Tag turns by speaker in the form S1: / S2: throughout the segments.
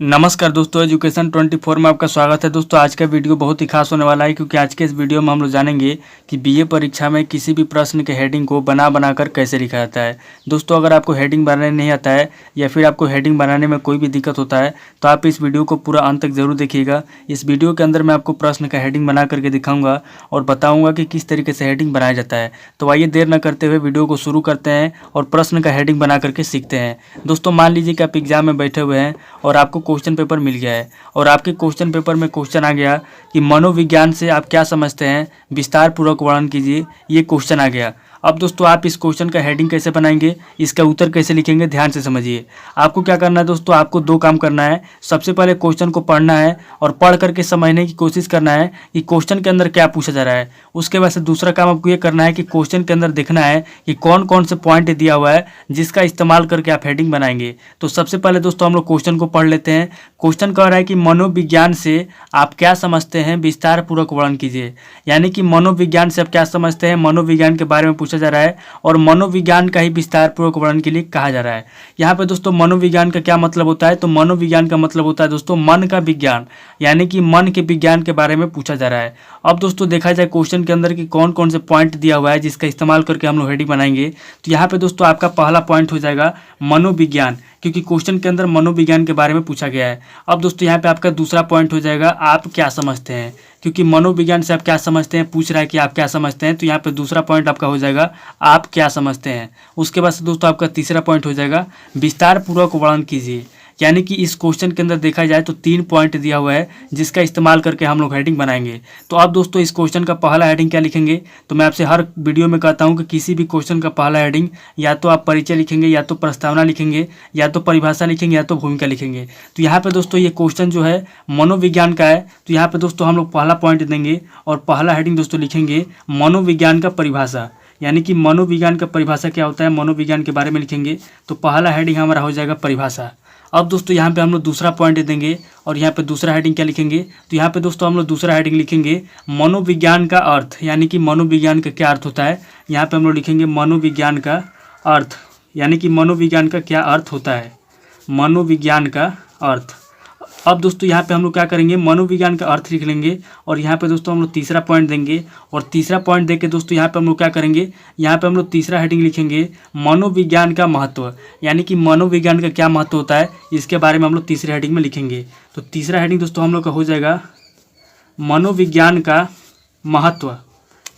S1: नमस्कार दोस्तों, एजुकेशन 24 में आपका स्वागत है। दोस्तों आज का वीडियो बहुत ही खास होने वाला है क्योंकि आज के इस वीडियो में हम लोग जानेंगे कि बीए परीक्षा में किसी भी प्रश्न के हेडिंग को बना कर कैसे लिखा जाता है। दोस्तों अगर आपको हेडिंग बनाने नहीं आता है या फिर आपको हेडिंग बनाने में कोई भी दिक्कत होता है तो आप इस वीडियो को पूरा अंत तक जरूर देखिएगा। इस वीडियो के अंदर मैं आपको प्रश्न का हेडिंग बना करके दिखाऊंगा और बताऊँगा कि किस तरीके से हेडिंग बनाया जाता है। तो आइए देर न करते हुए वीडियो को शुरू करते हैं और प्रश्न का हेडिंग बना करके सीखते हैं। दोस्तों मान लीजिए कि आप एग्जाम में बैठे हुए हैं और आपको क्वेश्चन पेपर मिल गया है और आपके क्वेश्चन पेपर में क्वेश्चन आ गया कि मनोविज्ञान से आप क्या समझते हैं, विस्तार पूर्वक वर्णन कीजिए। ये क्वेश्चन आ गया। अब दोस्तों आप इस क्वेश्चन का हेडिंग कैसे बनाएंगे, इसका उत्तर कैसे लिखेंगे, ध्यान से समझिए। आपको क्या करना है दोस्तों, आपको दो काम करना है। सबसे पहले क्वेश्चन को पढ़ना है और पढ़ करके समझने की कोशिश करना है कि क्वेश्चन के अंदर क्या पूछा जा रहा है। उसके बाद से दूसरा काम आपको ये करना है कि क्वेश्चन के अंदर देखना है कि कौन कौन से पॉइंट दिया हुआ है जिसका इस्तेमाल करके आप हेडिंग बनाएंगे। तो सबसे पहले दोस्तों हम लोग क्वेश्चन को पढ़ लेते हैं। क्वेश्चन कह रहा है कि मनोविज्ञान से आप क्या समझते हैं, विस्तार पूर्वक वर्णन कीजिए। यानी कि मनोविज्ञान से आप क्या समझते हैं, मनोविज्ञान के बारे में पूछा जा रहा है और मनोविज्ञान का ही विस्तार पूर्वक वर्णन के लिए कहा जा रहा है। यहाँ पे दोस्तों मनोविज्ञान का क्या मतलब होता है, तो मनोविज्ञान का मतलब होता है दोस्तों मन का विज्ञान, यानी कि मन के विज्ञान के बारे में पूछा जा रहा है। अब दोस्तों देखा जाए क्वेश्चन के अंदर कि कौन कौन से पॉइंट दिया हुआ है जिसका इस्तेमाल करके हम लोग हेडिंग बनाएंगे। तो यहाँ पे दोस्तों आपका पहला पॉइंट हो जाएगा मनोविज्ञान, क्योंकि क्वेश्चन के अंदर मनोविज्ञान के बारे में पूछा गया है। अब दोस्तों यहाँ पे आपका दूसरा पॉइंट हो जाएगा आप क्या समझते हैं, क्योंकि मनोविज्ञान से आप क्या समझते हैं पूछ रहा है कि आप क्या समझते हैं। तो यहाँ पे दूसरा पॉइंट आपका हो जाएगा आप क्या समझते हैं। उसके बाद से दोस्तों आपका तीसरा पॉइंट हो जाएगा विस्तार पूर्वक वर्णन कीजिए। यानी कि इस क्वेश्चन के अंदर देखा जाए तो 3 पॉइंट दिया हुआ है जिसका इस्तेमाल करके हम लोग हेडिंग बनाएंगे। तो अब दोस्तों इस क्वेश्चन का पहला हेडिंग क्या लिखेंगे, तो मैं आपसे हर वीडियो में कहता हूं कि किसी भी क्वेश्चन का पहला हेडिंग या तो आप परिचय लिखेंगे, या तो प्रस्तावना लिखेंगे, या तो परिभाषा लिखेंगे, या तो भूमिका लिखेंगे। तो यहाँ पे दोस्तों ये क्वेश्चन जो है मनोविज्ञान का है, तो यहाँ पे दोस्तों हम लोग पहला पॉइंट देंगे और पहला हेडिंग दोस्तों लिखेंगे मनोविज्ञान का परिभाषा। यानी कि मनोविज्ञान का परिभाषा क्या होता है, मनोविज्ञान के बारे में लिखेंगे। तो पहला हेडिंग हमारा हो जाएगा परिभाषा। अब दोस्तों यहाँ पे हम लोग दूसरा पॉइंट देंगे और यहाँ पे दूसरा हेडिंग क्या लिखेंगे, तो यहाँ पे दोस्तों हम लोग दूसरा हेडिंग लिखेंगे मनोविज्ञान का अर्थ। यानी कि मनोविज्ञान का क्या अर्थ होता है, यहाँ पे हम लोग लिखेंगे मनोविज्ञान का अर्थ। यानी कि मनोविज्ञान का क्या अर्थ होता है, मनोविज्ञान का अर्थ। अब दोस्तों यहाँ पे हम लोग क्या करेंगे, मनोविज्ञान का अर्थ लिख लेंगे और यहाँ पे दोस्तों हम लोग तीसरा पॉइंट देंगे और तीसरा पॉइंट देके दोस्तों यहाँ पे हम लोग क्या करेंगे, यहाँ पे हम लोग तीसरा हेडिंग लिखेंगे मनोविज्ञान का महत्व। यानी कि मनोविज्ञान का क्या महत्व होता है इसके बारे में हम लोग तीसरे हेडिंग में लिखेंगे। तो तीसरा हेडिंग दोस्तों हम लोग का हो जाएगा मनोविज्ञान का महत्व।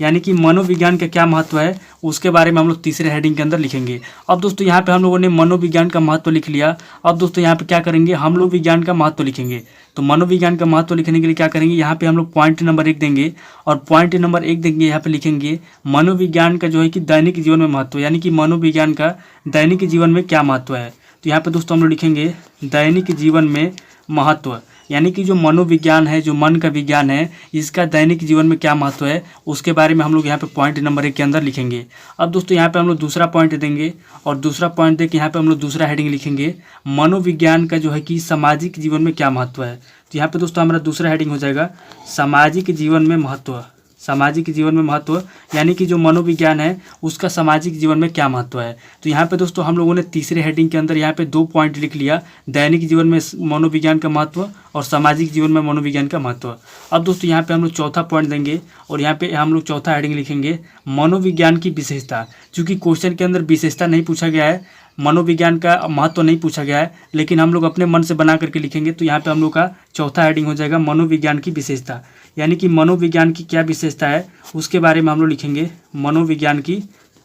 S1: यानी कि मनोविज्ञान का क्या महत्व है उसके बारे में हम लोग तीसरे हेडिंग के अंदर लिखेंगे। अब दोस्तों यहाँ पे हम लोगों ने मनोविज्ञान का महत्व लिख लिया। अब दोस्तों यहाँ पे क्या करेंगे, हम लोग विज्ञान का महत्व लिखेंगे। तो मनोविज्ञान का महत्व लिखने के लिए क्या करेंगे, यहाँ पे हम लोग पॉइंट नंबर 1 देंगे और पॉइंट नंबर 1 देंगे, यहाँ पे लिखेंगे मनोविज्ञान का जो है कि दैनिक जीवन में महत्व। यानी कि मनोविज्ञान का दैनिक जीवन में क्या महत्व है। तो यहाँ पे दोस्तों हम लोग लिखेंगे दैनिक जीवन में महत्व। यानी कि जो मनोविज्ञान है, जो मन का विज्ञान है, इसका दैनिक जीवन में क्या महत्व है उसके बारे में हम लोग यहाँ पे पॉइंट नंबर 1 के अंदर लिखेंगे। अब दोस्तों यहाँ पे हम लोग दूसरा पॉइंट देंगे और दूसरा पॉइंट देके यहाँ पे हम लोग दूसरा हेडिंग लिखेंगे मनोविज्ञान का जो है कि सामाजिक जीवन में क्या महत्व है। तो यहाँ पे दोस्तों हमारा दूसरा हेडिंग हो जाएगा सामाजिक जीवन में महत्व। सामाजिक जीवन में महत्व यानी कि जो मनोविज्ञान है उसका सामाजिक जीवन में क्या महत्व है। तो यहाँ पे दोस्तों हम लोगों ने तीसरे हेडिंग के अंदर यहाँ पे 2 पॉइंट लिख लिया, दैनिक जीवन में मनोविज्ञान का महत्व और सामाजिक जीवन में मनोविज्ञान का महत्व। अब दोस्तों यहाँ पे हम लोग चौथा पॉइंट देंगे और यहाँ पे हम लोग चौथा हेडिंग लिखेंगे मनोविज्ञान की विशेषता। चूँकि क्वेश्चन के अंदर विशेषता नहीं पूछा गया है, मनोविज्ञान का महत्व नहीं पूछा गया है, लेकिन हम लोग अपने मन से बना करके लिखेंगे। तो यहाँ पे हम लोग का चौथा हेडिंग हो जाएगा मनोविज्ञान की विशेषता। यानी कि मनोविज्ञान की क्या विशेषता है उसके बारे में हम लोग लिखेंगे मनोविज्ञान की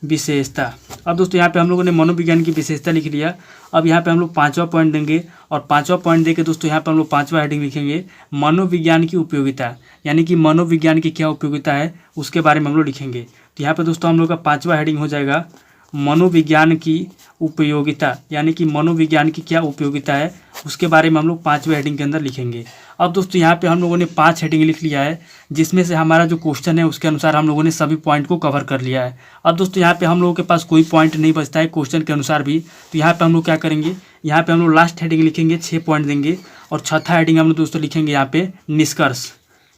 S1: विशेषता। अब दोस्तों यहाँ पे हम लोगों ने मनोविज्ञान की विशेषता लिख लिया। अब यहाँ पे हम लोग 5वां पॉइंट देंगे और 5वां पॉइंट देके दोस्तों यहाँ पे हम लोग 5वां हेडिंग लिखेंगे मनोविज्ञान की उपयोगिता। यानी कि मनोविज्ञान की क्या उपयोगिता है उसके बारे में हम लोग लिखेंगे। तो यहाँ पे दोस्तों हम लोग का 5वां हेडिंग हो जाएगा मनोविज्ञान की उपयोगिता। यानी कि मनोविज्ञान की क्या उपयोगिता है उसके बारे में हम लोग 5वें हेडिंग के अंदर लिखेंगे। अब दोस्तों यहाँ पे हम लोगों ने 5 हेडिंग लिख लिया है, जिसमें से हमारा जो क्वेश्चन है उसके अनुसार हम लोगों ने सभी पॉइंट को कवर कर लिया है। अब दोस्तों यहाँ पे हम लोगों के पास कोई पॉइंट नहीं बचता है क्वेश्चन के अनुसार भी। तो यहाँ पे हम लोग क्या करेंगे, यहाँ पे हम लोग लास्ट हेडिंग लिखेंगे, 6 पॉइंट देंगे और चौथा हेडिंग हम लोग दोस्तों लिखेंगे यहाँ पे निष्कर्ष।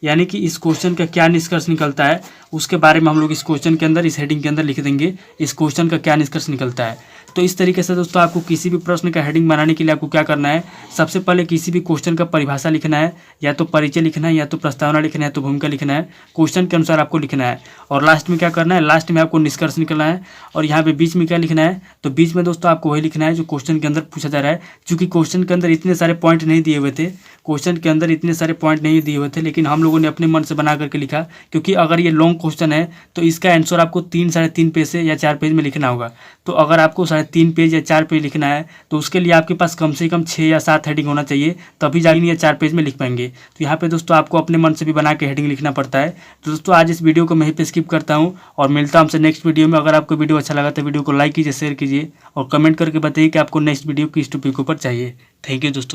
S1: यानी कि इस क्वेश्चन का क्या निष्कर्ष निकलता है उसके बारे में हम लोग इस क्वेश्चन के अंदर, इस हेडिंग के अंदर लिख देंगे इस क्वेश्चन का क्या निष्कर्ष निकलता है। तो इस तरीके से दोस्तों आपको किसी भी प्रश्न का हेडिंग बनाने के लिए आपको क्या करना है, सबसे पहले किसी भी क्वेश्चन का परिभाषा लिखना है, या तो परिचय लिखना है, या तो प्रस्तावना लिखना है, तो भूमिका लिखना है, क्वेश्चन के अनुसार आपको लिखना है। और लास्ट में क्या करना है, लास्ट में आपको निष्कर्ष निकलना है। और यहाँ पे बीच में क्या लिखना है, तो बीच में दोस्तों आपको वही लिखना है जो क्वेश्चन के अंदर पूछा जा रहा है। क्योंकि क्वेश्चन के अंदर इतने सारे पॉइंट नहीं दिए हुए थे, लेकिन हम लोगों ने अपने मन से बना करके लिखा। क्योंकि अगर ये लॉन्ग क्वेश्चन है तो इसका आंसर आपको 3-3.5 पेज से या 4 पेज में लिखना होगा। तो अगर आपको 3.5 पेज या 4 पेज लिखना है तो उसके लिए आपके पास कम से कम 6 या 7 हेडिंग होना चाहिए, तभी जाके या 4 पेज में लिख पाएंगे। तो यहाँ पे दोस्तों आपको अपने मन से भी बना के हेडिंग लिखना पड़ता है। तो दोस्तों आज इस वीडियो को मैं यहीं पे स्किप करता हूँ और मिलता हूँ हमसे नेक्स्ट वीडियो में। अगर आपको वीडियो अच्छा लगा तो वीडियो को लाइक कीजिए, शेयर कीजिए और कमेंट करके बताइए कि आपको नेक्स्ट वीडियो किस टॉपिक के ऊपर चाहिए। थैंक यू दोस्तों।